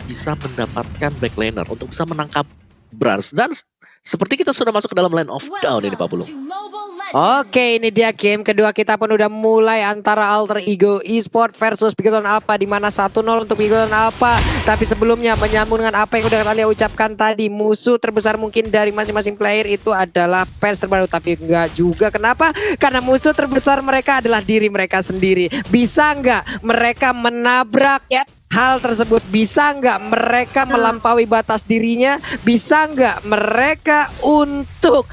bisa mendapatkan backliner untuk bisa menangkap Brans. Dan seperti kita sudah masuk ke dalam line of down ini Pak Pulung. Oke, ini dia game kedua kita pun udah mulai antara Alter Ego Esport versus Bigetron Alpha, di mana 1-0 untuk Bigetron Alpha. Tapi sebelumnya menyambung dengan apa yang udah kalian ucapkan tadi, musuh terbesar mungkin dari masing-masing player itu adalah fans terbaru, tapi enggak juga. Kenapa? Karena musuh terbesar mereka adalah diri mereka sendiri. Bisa nggak mereka menabrak hal tersebut? Bisa nggak mereka melampaui batas dirinya? Bisa nggak mereka untuk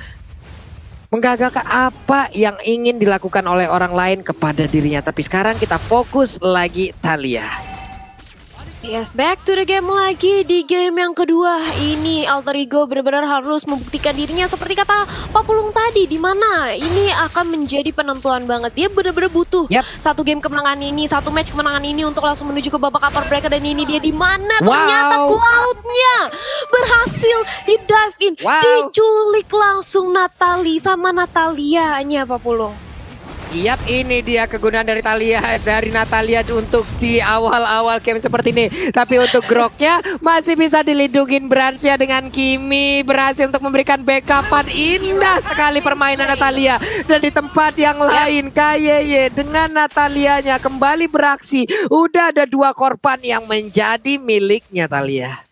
menggagalkan apa yang ingin dilakukan oleh orang lain kepada dirinya? Tapi sekarang kita fokus lagi Thalia. Yes, back to the game lagi. Di game yang kedua ini Alter Ego benar-benar harus membuktikan dirinya seperti kata Pak Pulung tadi, di mana ini akan menjadi penentuan banget. Dia benar-benar butuh satu game kemenangan ini, satu match kemenangan ini untuk langsung menuju ke babak upper bracket. Dan ini dia di mana ternyata Cloud-nya berhasil di dive in, diculik langsung Natalie sama Natalia-nya Pak Pulung. Yap, ini dia kegunaan dari Natalia untuk di awal-awal game seperti ini. Tapi untuk Groknya masih bisa dilindungin Bransnya dengan Kimi. Berhasil untuk memberikan backupan. Indah sekali permainan Natalia. Dan di tempat yang lain KYY dengan Natalianya kembali beraksi. Udah ada 2 korban yang menjadi miliknya Thalia.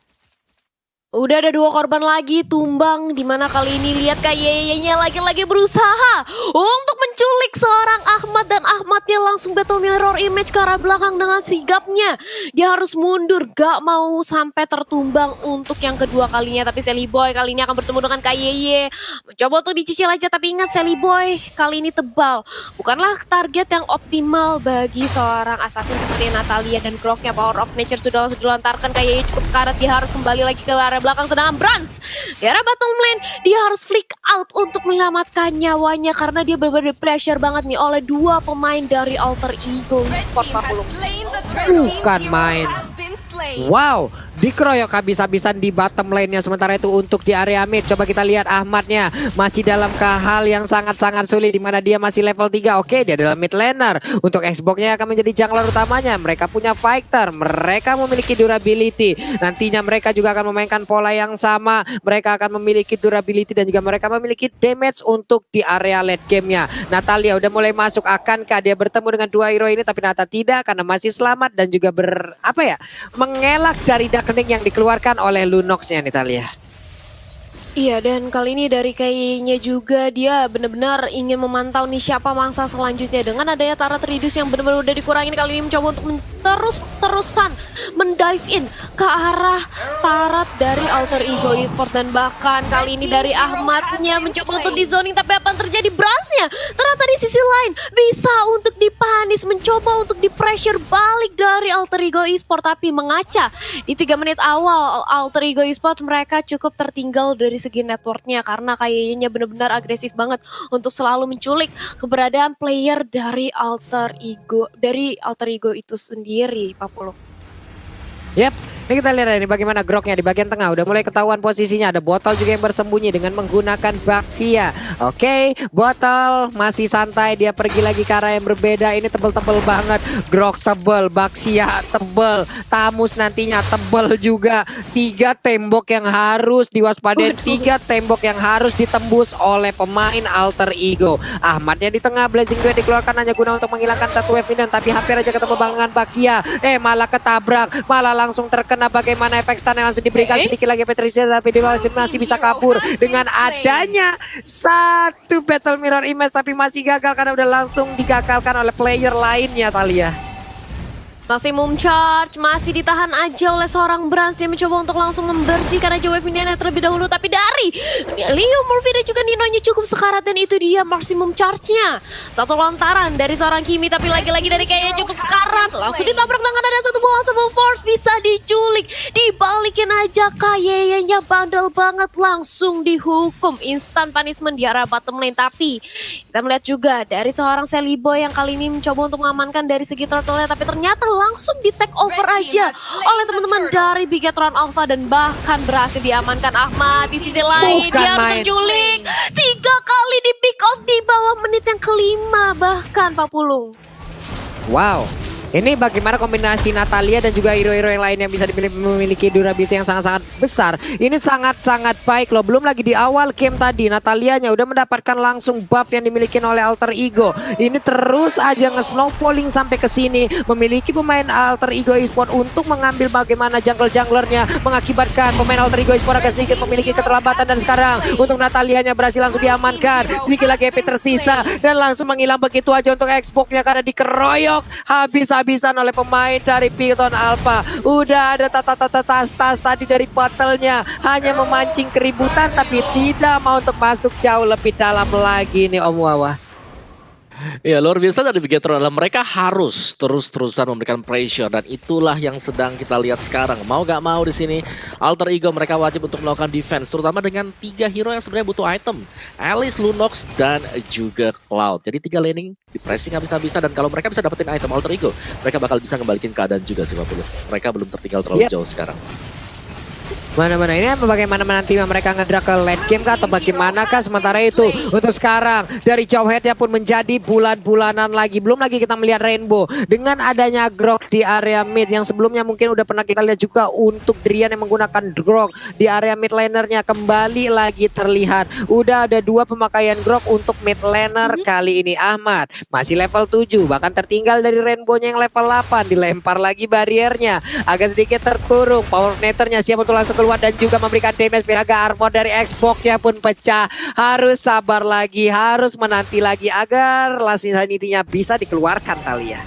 Udah ada 2 korban lagi tumbang, dimana kali ini lihat KYY-nya lagi-lagi berusaha untuk menculik seorang Ahmad, dan Ahmadnya langsung battle mirror image ke arah belakang dengan sigapnya. Dia harus mundur, gak mau sampai tertumbang untuk yang kedua kalinya. Tapi Sally Boy kali ini akan bertemu dengan KYY. Mencoba untuk dicicil aja, tapi ingat Sally Boy kali ini tebal. Bukanlah target yang optimal bagi seorang assassin seperti Natalia dan Groknya. Power of Nature sudah langsung dilontarkan, KYY cukup sekarat. Dia harus kembali lagi ke arah belakang, sedangkan Brans di arah bottom lane dia harus flick out untuk menyelamatkan nyawanya karena dia benar-benar pressure banget nih oleh 2 pemain dari Alter Ego. Bukan main. Wow, dikeroyok habis-habisan di bottom lane-nya. Sementara itu untuk di area mid, coba kita lihat Ahmadnya masih dalam hal yang sangat-sangat sulit, di mana dia masih level 3. Oke, dia adalah mid laner. Untuk Xbox-nya akan menjadi jungler utamanya. Mereka punya fighter, mereka memiliki durability. Nantinya mereka juga akan memainkan pola yang sama. Mereka akan memiliki durability dan juga mereka memiliki damage untuk di area late game-nya. Natalia udah mulai masuk. Akankah dia bertemu dengan 2 hero ini? Tapi ternyata tidak, karena masih selamat dan juga mengelak dari darkening yang dikeluarkan oleh Lunox-nya nih Thalia. Iya, dan kali ini dari kayaknya juga dia benar-benar ingin memantau nih siapa mangsa selanjutnya. Dengan adanya Tara Tridus yang benar-benar udah dikurangin, kali ini mencoba untuk terus-terusan mendive in ke arah Tarat dari Alter Ego Esport. Dan bahkan kali ini dari Ahmadnya mencoba untuk di zoning, tapi apa yang terjadi? Bransnya ternyata di sisi lain bisa untuk dipanis, mencoba untuk di pressure balik dari Alter Ego Esport, tapi mengaca di 3 menit awal. Alter Ego Esport mereka cukup tertinggal dari segi networknya karena kayaknya benar-benar agresif banget untuk selalu menculik keberadaan player dari Alter Ego itu sendiri, Pak Pulung. Yap, ini kita lihat ini bagaimana Groknya di bagian tengah udah mulai ketahuan posisinya. Ada botol juga yang bersembunyi dengan menggunakan Baxia. Oke, botol masih santai, dia pergi lagi ke arah yang berbeda. Ini tebel-tebel banget. Grok tebel, Baxia tebel, Tamus nantinya tebel juga. 3 tembok yang harus diwaspadai, 3 tembok yang harus ditembus oleh pemain Alter Ego. Ahmadnya di tengah, Blazing Duet dikeluarkan hanya guna untuk menghilangkan 1 wave minion, tapi hampir aja ketemu dengan Baxia. Malah ketabrak, malah langsung terkena. Bagaimana efek stun yang langsung diberikan sedikit lagi Patricia, tapi dia masih bisa kabur dengan adanya 1 battle mirror image, tapi masih gagal karena udah langsung digagalkan oleh player lainnya Thalia. Maximum charge masih ditahan aja oleh seorang Brans. Dia mencoba untuk langsung membersihkan aja wave minion terlebih dahulu, tapi dari Leo Murphy dan juga Ninonya cukup sekarat, dan itu dia maximum charge-nya. 1 lontaran dari seorang Kimi, tapi lagi-lagi dari kayaknya cukup sekarat. Langsung ditabrak dengan ada 1 bola Civil Force, bisa diculik. Dibalikin aja, kayaknya bandel banget, langsung dihukum. Instant punishment di arah bottom lane. Tapi kita melihat juga dari seorang Sally Boy yang kali ini mencoba untuk mengamankan dari segi turtle-nya, tapi ternyata langsung di take over aja oleh teman-teman dari Bigetron Alpha, dan bahkan berhasil diamankan Ahmad. Di sisi lain dia menculik 3 kali di pick off di bawah menit yang kelima bahkan, Pak Pulung. Wow, Ini bagaimana kombinasi Natalia dan juga hero-hero yang lain yang bisa memiliki durability yang sangat-sangat besar. Ini sangat-sangat baik loh. Belum lagi di awal game tadi Natalianya udah mendapatkan langsung buff yang dimiliki oleh Alter Ego. Ini terus aja nge-snowballing sampai ke sini. Memiliki pemain Alter Ego Esport untuk mengambil bagaimana jungle-junglernya. Mengakibatkan pemain Alter Ego Esport agak sedikit memiliki keterlambatan. Dan sekarang untuk Natalianya berhasil langsung diamankan. Sedikit lagi EP tersisa. Dan langsung menghilang begitu aja untuk Xbox-nya karena dikeroyok habis-habisan oleh pemain dari Python Alpha. Udah ada tas-tas tadi dari bottlenya, hanya memancing keributan tapi tidak mau untuk masuk jauh lebih dalam lagi nih Om Wawa. Ya luar biasa dari Bigetron adalah mereka harus terus-terusan memberikan pressure dan itulah yang sedang kita lihat sekarang. Mau gak mau di sini Alter Ego mereka wajib untuk melakukan defense terutama dengan 3 hero yang sebenarnya butuh item. Alice, Lunox dan juga Cloud. Jadi 3 laning di pressing habis-habisan dan kalau mereka bisa dapetin item Alter Ego mereka bakal bisa ngembalikin keadaan juga sih 50. Mereka belum tertinggal terlalu jauh sekarang. Mana-mana ini bagaimana nanti mereka ngedrak ke late game kah atau bagaimanakah. Sementara itu untuk sekarang dari jauh headnya pun menjadi bulan-bulanan lagi. Belum lagi kita melihat Rainbow dengan adanya Grok di area mid yang sebelumnya mungkin udah pernah kita lihat juga untuk Drian yang menggunakan Grok di area mid lanernya kembali lagi terlihat. Udah ada 2 pemakaian Grok untuk mid laner kali ini. Ahmad masih level 7 bahkan tertinggal dari Rainbow-nya yang level 8. Dilempar lagi bariernya agak sedikit terkurung. Power netternya siap untuk langsung keluar dan juga memberikan damage. Viraga armor dari Xbox-nya pun pecah. Harus sabar lagi, harus menanti lagi agar Last Insanity-nya bisa dikeluarkan Talia.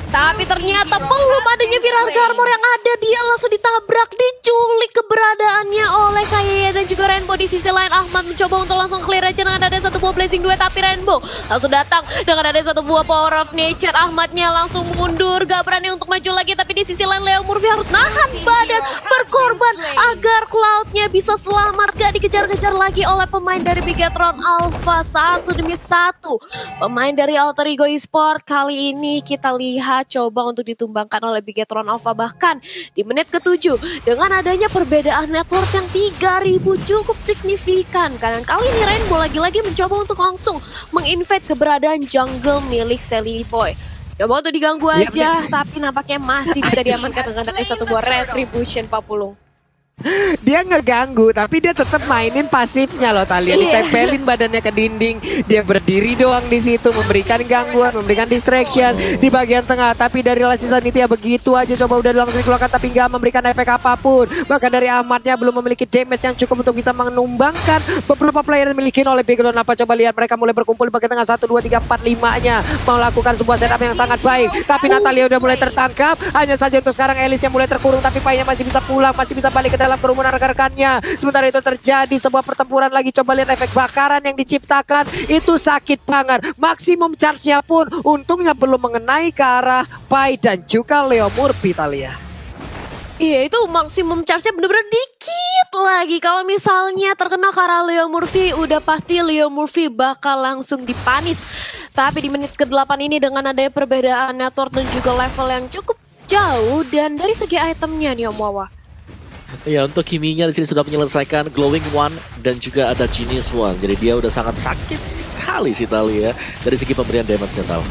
Tapi ternyata belum adanya Viraga armor yang ada, dia langsung ditabrak, diculik keberadaannya oleh Kayaya dan juga Rainbow. Di sisi lain Ahmad mencoba untuk langsung clear aja dengan ada satu buah blazing 2 tapi Rainbow langsung datang dengan ada satu buah power of nature. Ahmadnya langsung mundur, gak berani untuk maju lagi. Tapi di sisi lain Leo Murphy harus nahan badan, berkorban agar Cloud-nya bisa selamat. Gak dikejar-kejar lagi oleh pemain dari Bigetron Alpha 1 demi 1. Pemain dari Alter Ego Esport kali ini kita lihat coba untuk ditumbangkan oleh Bigetron Alpha bahkan di menit ke-7 dengan adanya perbedaan network yang 3000 cukup signifikan. Karena kali ini Rainbow lagi-lagi mencoba untuk langsung menginvade keberadaan jungle milik Sally Boy. Coba untuk diganggu aja tapi nampaknya masih bisa diamankan dengan ada satu buah Retribution 40. Dia ngeganggu tapi dia tetap mainin pasifnya loh Talia. Ditempelin badannya ke dinding, dia berdiri doang di situ memberikan gangguan, memberikan distraction di bagian tengah. Tapi dari Last Insanity ya begitu aja coba udah langsung dikeluarkan tapi nggak memberikan efek apapun. Bahkan dari Ahmadnya belum memiliki damage yang cukup untuk bisa menumbangkan beberapa player yang dimiliki oleh Bigetron. Apa coba lihat mereka mulai berkumpul di bagian tengah 1, 2, 3, 4, 5-nya mau lakukan sebuah setup yang sangat baik. Tapi Natalia udah mulai tertangkap. Hanya saja untuk sekarang Alice yang mulai terkurung tapi Painya masih bisa pulang, masih bisa balik ke dalam kerumunan rekan-rekannya. Sementara itu terjadi sebuah pertempuran lagi. Coba lihat efek bakaran yang diciptakan. Itu sakit banget. Maksimum charge-nya pun untungnya belum mengenai ke arah Pai dan juga Leo Murphy Talia. Iya itu maksimum charge-nya bener-bener dikit lagi. Kalau misalnya terkena ke arah Leo Murphy udah pasti Leo Murphy bakal langsung dipanis. Tapi di menit ke-8 ini dengan adanya perbedaan network dan juga level yang cukup jauh dan dari segi itemnya nih Om Wawa. Ya untuk Kiminya di sini sudah menyelesaikan Glowing One dan juga ada Genius One. Jadi dia udah sangat sakit sekali sih Talia dari segi pemberian damage-nya Tal.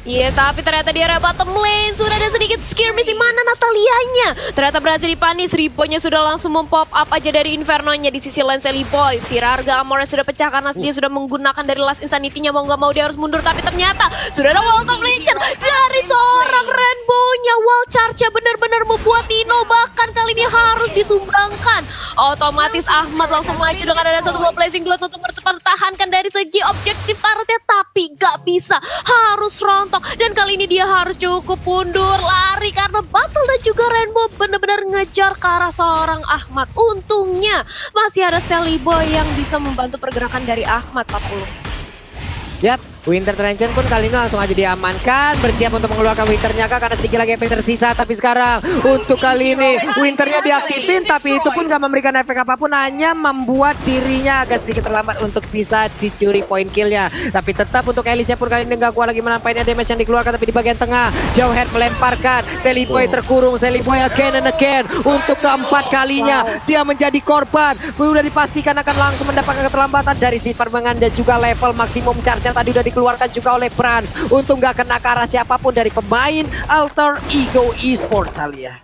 Iya, tapi ternyata di area bottom lane sudah ada sedikit skirmish di mana Natalianya. Ternyata berhasil dipanis, Ribonya sudah langsung mempop up aja dari Inferno-nya di sisi lane Sally Boy. Virarga Amornya sudah pecah karena dia sudah menggunakan dari Last Insanity-nya. Mau nggak mau dia harus mundur, tapi ternyata sudah ada Walls of Nature dari seorang Rainbow-nya. Wall charge-nya benar-benar membuat Nino bahkan kali ini harus ditumbangkan. Otomatis Ahmad langsung maju dengan ada satu blazing 2 untuk mempertahankan dari segi objektif turretnya, tapi gak bisa, harus rontok. Dan kali ini dia harus cukup mundur, lari karena Battle dan juga Rainbow benar-benar ngejar ke arah seorang Ahmad. Untungnya masih ada Sally Boy yang bisa membantu pergerakan dari Ahmad 40. Yap, Winter Trenchen pun kali ini langsung aja diamankan. Bersiap untuk mengeluarkan Winternya kah karena sedikit lagi efek tersisa. Tapi sekarang untuk kali ini Winternya diaktifin. Tapi itu pun gak memberikan efek apapun. Hanya membuat dirinya agak sedikit terlambat untuk bisa dicuri poin killnya. Tapi tetap untuk Alice pun kali ini gak kuat lagi menampainya damage yang dikeluarkan. Tapi di bagian tengah Jauh Head melemparkan Sally Boy terkurung. Sally Boy again and again. Untuk keempat kalinya dia menjadi korban. Sudah dipastikan akan langsung mendapatkan keterlambatan dari si permengan dan juga level maksimum charge yang tadi udah dikeluarkan dikeluarkan juga oleh Brans untuk nggak kena ke arah siapapun dari pemain Alter Ego Esports Thalia.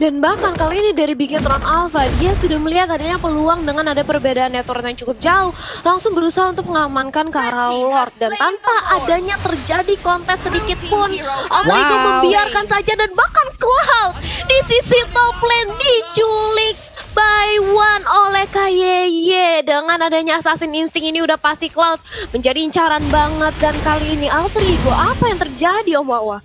Dan bahkan kali ini dari Bigetron Alpha, dia sudah melihat adanya peluang dengan ada perbedaan network yang cukup jauh. Langsung berusaha untuk mengamankan ke arah Lord. Dan tanpa adanya terjadi kontes sedikit pun, Alter Ego membiarkan saja dan bahkan Cloud di sisi top lane diculik by one oleh KYY. Dengan adanya Assassin Instinct ini udah pasti Cloud menjadi incaran banget. Dan kali ini Alter Ego, apa yang terjadi Om Wawa?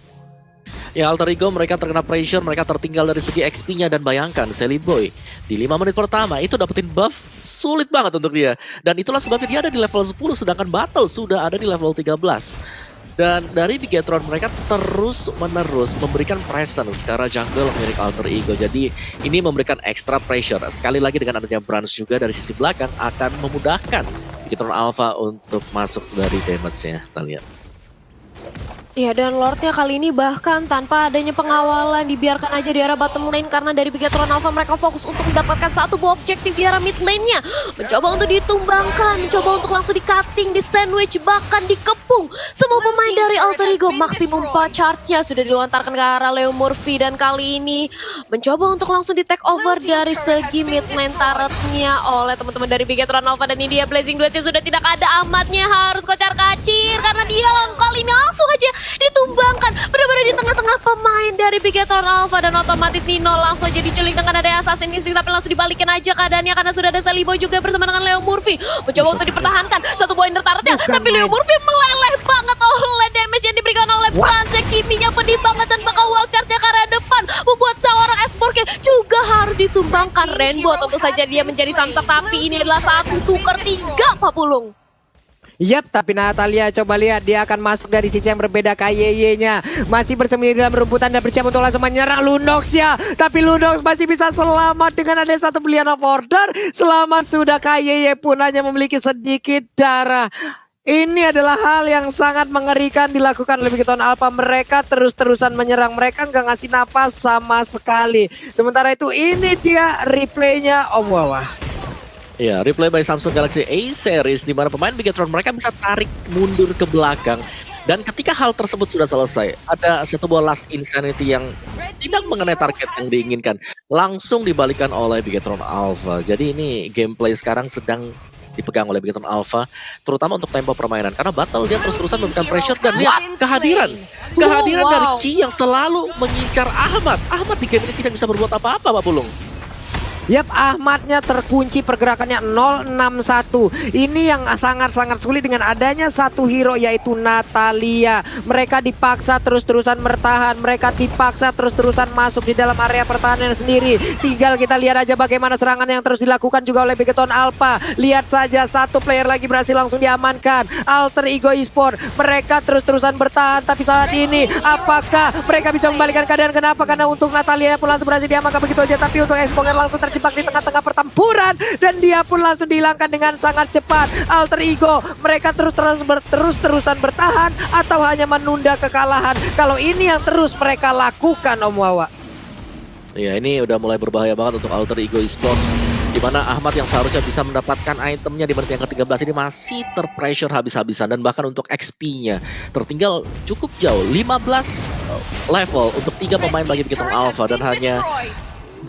Ya, Alter Ego mereka terkena pressure, mereka tertinggal dari segi XP-nya dan bayangkan Sally Boy di 5 menit pertama itu dapetin buff sulit banget untuk dia. Dan itulah sebabnya dia ada di level 10 sedangkan Battle sudah ada di level 13. Dan dari Bigetron mereka terus-menerus memberikan presence ke arah jungle milik Alter Ego. Jadi ini memberikan extra pressure. Sekali lagi dengan adanya Brans juga dari sisi belakang akan memudahkan Bigetron Alpha untuk masuk dari damage-nya. Kita lihat. Ya, dan Lordnya kali ini bahkan tanpa adanya pengawalan dibiarkan aja di arah bottom lane karena dari Bigetron Alpha mereka fokus untuk mendapatkan satu buah objektif di arah mid lane-nya. Mencoba untuk ditumbangkan, mencoba untuk langsung di-cutting, di-sandwich, bahkan dikepung. Semua pemain dari Alter Ego maksimum charge-nya sudah dilontarkan ke arah Leo Murphy dan kali ini mencoba untuk langsung di-take over dari segi mid lane turret-nya oleh teman-teman dari Bigetron Alpha. Dan ini dia Blazing Duets sudah tidak ada, Ahmadnya harus kocar-kacir karena dia kali ini langsung aja ditumbangkan benar-benar di tengah-tengah pemain dari Bigetron Alpha dan otomatis Nino langsung aja diculik dengan ada Assassin Instinct tapi langsung dibalikin aja keadaannya karena sudah ada Sally Boy juga bersama dengan Leo Murphy mencoba untuk dipertahankan satu poin turretnya tapi Leo Murphy meleleh banget oleh damage yang diberikan oleh Brans. Kiminya pedih banget dan bakal wall charge-nya ke arah depan membuat seorang Esporke juga harus ditumbangkan. Rainbow tentu saja dia menjadi samsak tapi ini adalah 1 tuker 3 Pak Pulung. Yap, tapi Natalia coba lihat dia akan masuk dari sisi yang berbeda. KYY-nya masih bersembunyi dalam rumputan dan bersiap untuk langsung menyerang Lunox ya. Tapi Lunox masih bisa selamat dengan ada satu belian of order. Selamat sudah, KYY pun hanya memiliki sedikit darah. Ini adalah hal yang sangat mengerikan dilakukan oleh Bigetron Alpha. Mereka terus-terusan menyerang, mereka nggak ngasih napas sama sekali. Sementara itu ini dia replaynya Om Wawa. Ya, replay by Samsung Galaxy A-Series di mana pemain Bigetron mereka bisa tarik mundur ke belakang. Dan ketika hal tersebut sudah selesai, ada satu buah last insanity yang tidak mengenai target yang diinginkan. Langsung dibalikan oleh Bigetron Alpha. Jadi ini gameplay sekarang sedang dipegang oleh Bigetron Alpha, terutama untuk tempo permainan. Karena Battle dia terus-terusan memberikan pressure dan lihat kehadiran dari Ki yang selalu mengincar Ahmad. Ahmad di game ini tidak bisa berbuat apa-apa, Pak Pulung. Yap, Ahmadnya terkunci pergerakannya 061. Ini yang sangat-sangat sulit dengan adanya satu hero yaitu Natalia. Mereka dipaksa terus-terusan bertahan. Mereka dipaksa terus-terusan masuk di dalam area pertahanan sendiri. Tinggal kita lihat aja bagaimana serangan yang terus dilakukan juga oleh Bigetron Alpha. Lihat saja satu player lagi berhasil langsung diamankan. Alter Ego Esports. Mereka terus-terusan bertahan. Tapi saat ini apakah mereka bisa membalikan keadaan? Kenapa? Karena untuk Natalia pun langsung berhasil diamankan begitu aja. Tapi untuk Esponger langsung terjebak di tengah-tengah pertempuran dan dia pun langsung dihilangkan dengan sangat cepat. Alter Ego mereka terus-terusan bertahan atau hanya menunda kekalahan? Kalau ini yang terus mereka lakukan Om Wawa. Ya, ini udah mulai berbahaya banget untuk Alter Ego Esports, di mana Ahmad yang seharusnya bisa mendapatkan itemnya di menit yang ke-13 ini masih terpressure habis-habisan. Dan bahkan untuk XP-nya tertinggal cukup jauh, 15 level untuk 3 pemain bagi Bigetron Alpha. Dan hanya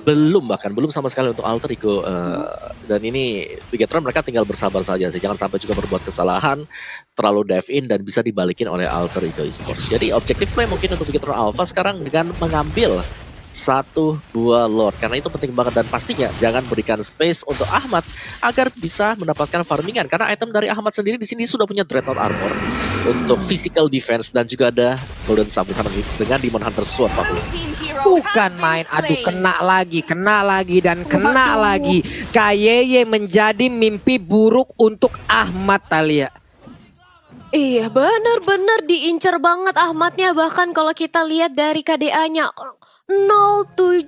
belum sama sekali untuk Alter Ego. Dan ini Bigetron mereka tinggal bersabar saja sih, jangan sampai juga berbuat kesalahan terlalu dive in dan bisa dibalikin oleh Alter Ego Esports. Jadi objektif play mungkin untuk Bigetron Alpha sekarang dengan mengambil satu buah Lord, karena itu penting banget. Dan pastinya jangan berikan space untuk Ahmad agar bisa mendapatkan farmingan, karena item dari Ahmad sendiri di sini sudah punya Dreadnought Armor untuk physical defense dan juga ada Golden Staff bersama dengan Demon Hunter Sword. Bukan main, aduh kena lagi dan kena lagi. KYY menjadi mimpi buruk untuk Ahmad, Thalia. Iya, benar-benar diincar banget Ahmadnya. Bahkan kalau kita lihat dari KDA-nya 071.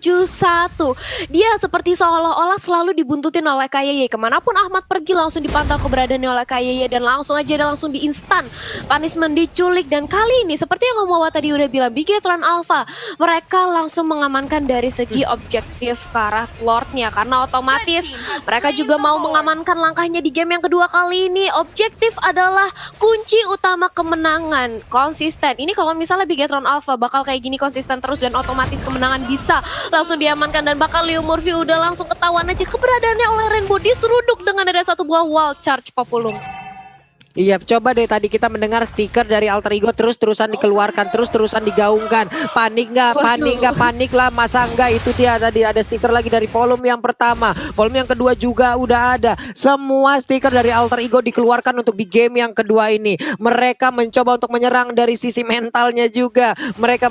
Dia seperti seolah-olah selalu dibuntutin oleh KYY. Kemanapun Ahmad pergi langsung dipantau keberadaannya oleh KYY dan langsung di instan punishment, diculik. Dan kali ini seperti yang Om Wawa tadi udah bilang, Bigetron Alpha mereka langsung mengamankan dari segi objektif ke arah Lordnya, karena otomatis mereka juga mau mengamankan langkahnya di game yang kedua kali ini. Objektif adalah kunci utama kemenangan, konsisten. Ini kalau misalnya Bigetron Alpha bakal kayak gini konsisten terus dan otomatis kemenangan bisa langsung diamankan, dan bakal Leo Murphy udah langsung ketahuan aja keberadaannya oleh Rainbow, diseruduk dengan ada satu buah wall charge Papulung. Iya, coba deh tadi kita mendengar stiker dari Alter Ego terus-terusan dikeluarkan, terus-terusan digaungkan. Panik nggak? Panik nggak? Panik lah, masa enggak? Itu dia tadi ada stiker lagi dari volume yang pertama. Volume yang kedua juga udah ada. Semua stiker dari Alter Ego dikeluarkan untuk di game yang kedua ini. Mereka mencoba untuk menyerang dari sisi mentalnya juga. Mereka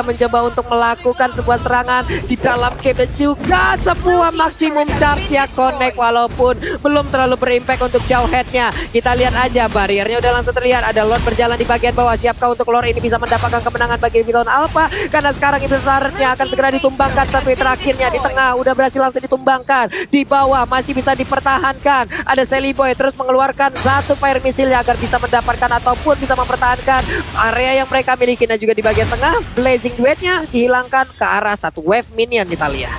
mencoba untuk melakukan sebuah serangan di dalam game dan juga sebuah maksimum charge ya connect, walaupun belum terlalu berimpact untuk jauh headnya. Kita lihat aja barriernya udah langsung terlihat, ada Lord berjalan di bagian bawah. Siapkah untuk Lord ini bisa mendapatkan kemenangan bagi Bigetron Alpha? Karena sekarang Iblisarnya akan segera ditumbangkan. Satu terakhirnya di tengah udah berhasil langsung ditumbangkan. Di bawah masih bisa dipertahankan. Ada Sally Boy terus mengeluarkan satu fire missile agar bisa mendapatkan ataupun bisa mempertahankan area yang mereka miliki. Dan juga di bagian tengah Blazing Duetnya dihilangkan ke arah satu wave minion Italia.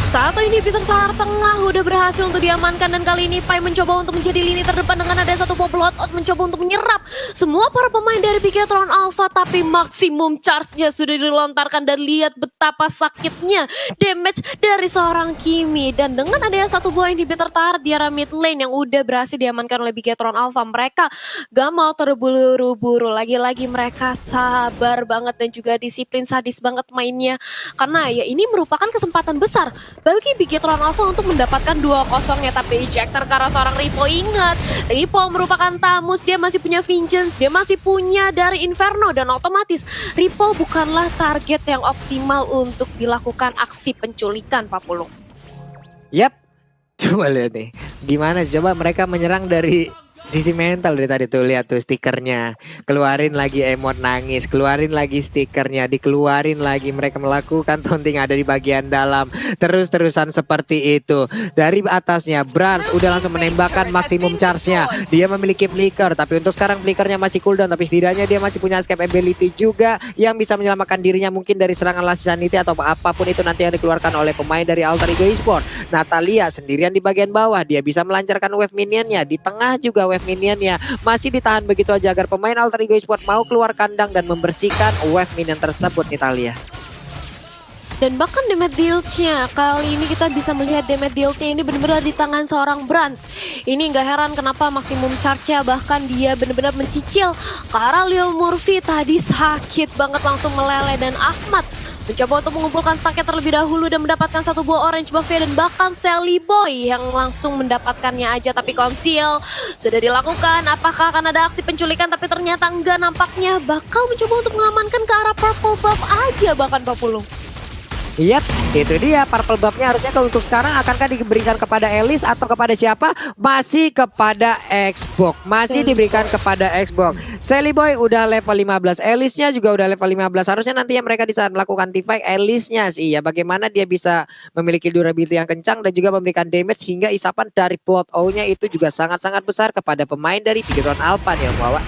Satu inhibitor tower tengah udah berhasil untuk diamankan, dan kali ini Pai mencoba untuk menjadi lini terdepan dengan ada satu pop bloodout mencoba untuk menyerap semua para pemain dari Bigetron Alpha, tapi maksimum charge-nya sudah dilontarkan dan lihat betapa sakitnya damage dari seorang Kimi. Dan dengan adanya satu buah inhibitor tower di arah mid lane yang udah berhasil diamankan oleh Bigetron Alpha, mereka gak mau terburu-buru. Lagi-lagi mereka sabar banget dan juga disiplin, sadis banget mainnya, karena ya ini merupakan kesempatan besar bagi Bigetron Alpha untuk mendapatkan 2-0-nya. Tapi ejector ke arah seorang Ripo. Ingat, Ripo merupakan tamus, dia masih punya Vengeance, dia masih punya dari Inferno, dan otomatis Ripo bukanlah target yang optimal untuk dilakukan aksi penculikan Papulung. Yap, coba lihat nih gimana coba mereka menyerang dari sisi mental. Dari tadi tuh lihat tuh stikernya, keluarin lagi emot nangis, keluarin lagi stikernya, dikeluarin lagi. Mereka melakukan taunting ada di bagian dalam, terus-terusan seperti itu. Dari atasnya Brans udah langsung menembakkan maksimum charge-nya. Dia memiliki flicker, tapi untuk sekarang flickernya masih cooldown, tapi setidaknya dia masih punya escape ability juga yang bisa menyelamatkan dirinya mungkin dari serangan Last Sanity atau apapun itu nanti yang dikeluarkan oleh pemain dari Alter Ego Esports. Natalia sendirian di bagian bawah, dia bisa melancarkan wave minionnya. Di tengah juga wave minionnya masih ditahan begitu aja agar pemain Alter Ego Esports mau keluar kandang dan membersihkan wave minion tersebut Italia. Dan bahkan damage deal-nya kali ini kita bisa melihat damage deal-nya ini benar-benar di tangan seorang Brans. Ini nggak heran kenapa maksimum charge-nya bahkan dia benar-benar mencicil ke arah Leo Murphy tadi, sakit banget langsung meleleh. Dan Ahmad mencoba untuk mengumpulkan stacknya terlebih dahulu dan mendapatkan satu buah orange buff-nya, dan bahkan Sally Boy yang langsung mendapatkannya aja. Tapi conceal sudah dilakukan, apakah akan ada aksi penculikan? Tapi ternyata enggak, nampaknya bakal mencoba untuk mengamankan ke arah purple buff aja bahkan Papulung. Yap, itu dia purple buff-nya harusnya untuk sekarang akankah diberikan kepada Elis atau kepada siapa? Masih kepada Xbox. Masih diberikan kepada Xbox. Sally Boy udah level 15, Elisnya juga udah level 15. Harusnya nanti mereka di saat melakukan teamfight Elisnya sih ya, bagaimana dia bisa memiliki durability yang kencang dan juga memberikan damage hingga isapan dari plot O-nya itu juga sangat-sangat besar kepada pemain dari Bigetron Alpha nih Om Wawa.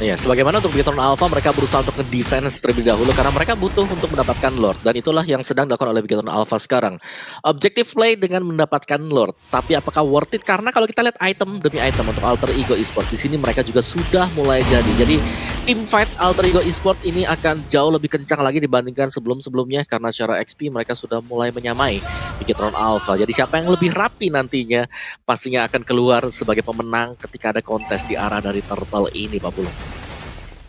Ya, sebagaimana untuk Bigetron Alpha mereka berusaha untuk nge-defense terlebih dahulu karena mereka butuh untuk mendapatkan Lord, dan itulah yang sedang dilakukan oleh Bigetron Alpha sekarang. Objective play dengan mendapatkan Lord, tapi apakah worth it? Karena kalau kita lihat item demi item untuk Alter Ego Esports di sini mereka juga sudah mulai jadi. Jadi tim fight Alter Ego Esports ini akan jauh lebih kencang lagi dibandingkan sebelum-sebelumnya karena secara XP mereka sudah mulai menyamai Bigetron Alpha. Jadi siapa yang lebih rapi nantinya pastinya akan keluar sebagai pemenang ketika ada kontes di arah dari Turtle ini, Pak Bulung.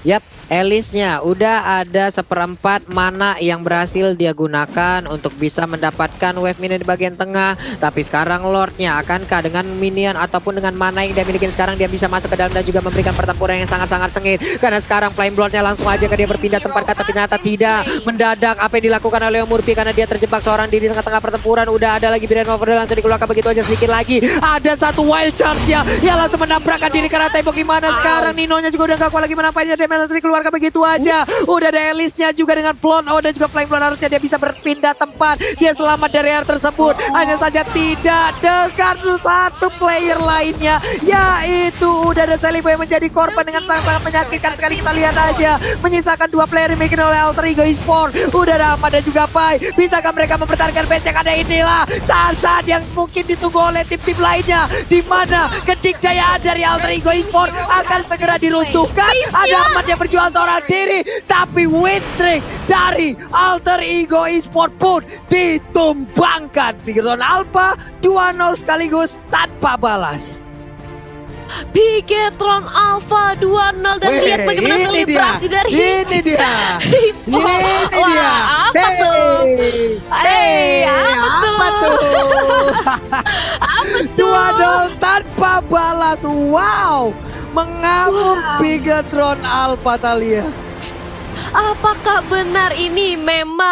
Yap, Elisnya udah ada 1/4 mana yang berhasil dia gunakan untuk bisa mendapatkan wave minion di bagian tengah. Tapi sekarang Lordnya akankah dengan minion ataupun dengan mana yang dia miliki sekarang dia bisa masuk ke dalam dan juga memberikan pertempuran yang sangat-sangat sengit. Karena sekarang Flame Bloodnya langsung aja ke dia berpindah tempat, kata ternyata tidak. Mendadak apa yang dilakukan oleh Leo Murphy karena dia terjebak seorang diri di tengah-tengah pertempuran. Udah ada lagi Brain Over langsung dikeluarkan begitu aja, sedikit lagi. Ada satu wild charge-nya yang langsung menabrakkan diri karena tembok. Gimana sekarang Ninonya juga udah gak kuat lagi menampainya damage Manatri dikeluarkan begitu aja. Udah ada Elisnya juga dengan Plon. Oh, dan juga Flying Plon, harusnya dia bisa berpindah tempat. Dia selamat dari area tersebut. Hanya saja tidak dengan satu player lainnya, yaitu udah ada Selibo yang menjadi korban dengan sangat-sangat menyakitkan sekali. Kita lihat aja, menyisakan 2 player yang dimiliki oleh Alter Ego Esports. Udah ada Ahmad dan juga Pai. Bisakah mereka mempertahankan base yang ada? Inilah saat-saat yang mungkin ditunggu oleh tim-tim lainnya, di mana kedikdayaan dari Alter Ego Esports akan segera diruntuhkan. Ada Ahmad yang berjuang seorang diri, tapi win streak dari Alter Ego Esports pun ditumbangkan. Bigetron Alpha 2-0 sekaligus tanpa balas. Bigetron Alpha 2-0 dan lihat bagaimana selebrasi dari Ini dia. Apa tuh? Apa tuh? Apa tuh? 2-0 tanpa balas. Wow, mengamuk Bigetron Alpha, Thalia. Apakah benar ini memang